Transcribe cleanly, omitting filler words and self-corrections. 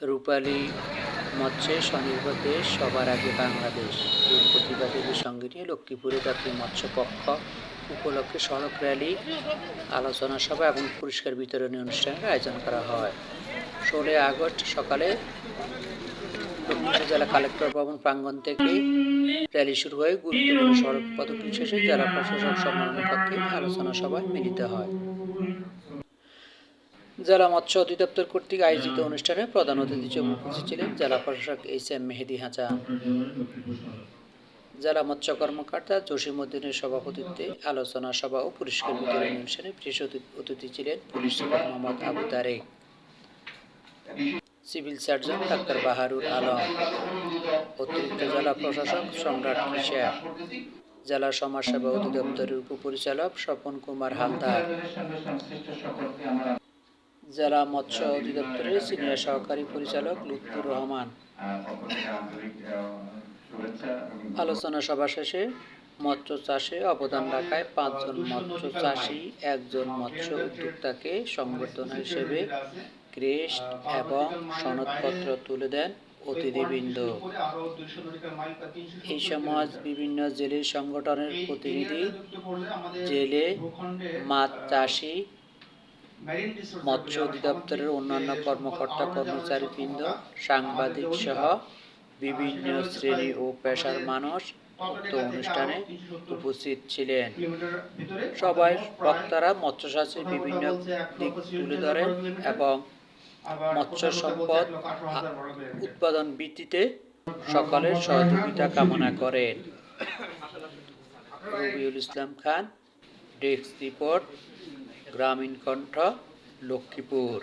রূপালী মৎস্যে স্বনির্ভর দেশ সবার আগে বাংলাদেশ এই প্রতিবাদের সঙ্গে নিয়ে লক্ষ্মীপুরে জাতীয় মৎস্য পক্ষ উপলক্ষে সড়ক র্যালি, আলোচনা সভা এবং পুরস্কার বিতরণী অনুষ্ঠানের আয়োজন করা হয়। 16 আগস্ট সকালে লক্ষ্মীপুর জেলা কালেক্টর ভবন প্রাঙ্গণ থেকে র্যালি শুরু হয়ে গুরুত্বপূর্ণ সড়ক প্রদক্ষিণ শেষে জেলা প্রশাসক সম্মেলন কক্ষে আলোচনা সভায় মিলিত হয়। জেলা মৎস্য অধিদপ্তর কর্তৃক আয়োজিত অনুষ্ঠানে প্রধান অতিথি হিসেবে উপস্থিত ছিলেন জেলা প্রশাসক এইচ.এম. মেহেদী হাসান। জেলা মৎস্য কর্মকর্তা জসিমউদ্দিনের সভাপতিত্বে আলোচনা সভা ও পুরস্কার বিতরণী অনুষ্ঠানে বিশেষ অতিথি ছিলেন police super Mohammad Abu Tarek, civil surgeon doctor Baharur Alam, অতিরিক্ত জেলা প্রশাসক সম্রাট কিশা, জেলা সমাজসেবা অধিদপ্তরের উপপরিচালক স্বপন কুমার হালদার, জেলা মৎস্য অধিদপ্তরের সিনিয়র সহকারী পরিচালক লুৎফুর রহমান। আলোচনা সভা শেষে মৎস্য চাষে অবদান রাখায় 5 জন মৎস্য চাষী, 1 জন মৎস্য উদ্যোক্তাকে সংবর্ধনা হিসেবে ক্রেস্ট এবং সনদপত্র তুলে দেন অতিথিবৃন্দ। এই সময় বিভিন্ন জেলে সংগঠনের প্রতিনিধি, জেলে মাছ চাষী, মৎস্য অধিদপ্তরের অন্যান্য কর্মকর্তা কর্মচারীবৃন্দ, সাংবাদিক সহ বিভিন্ন শ্রেণী ও পেশার মানুষ উক্ত অনুষ্ঠানে উপস্থিত ছিলেন। সবাই বক্তারা মৎস্য চাষের বিভিন্ন দিক তুলে ধরেন এবং মৎস্য সম্পদ উৎপাদন বৃদ্ধিতে সকলের সহযোগিতা কামনা করেন। রবিউল ইসলাম খান, ডেস্ক রিপোর্ট, গ্রামীণ কণ্ঠ, লক্ষ্মীপুর।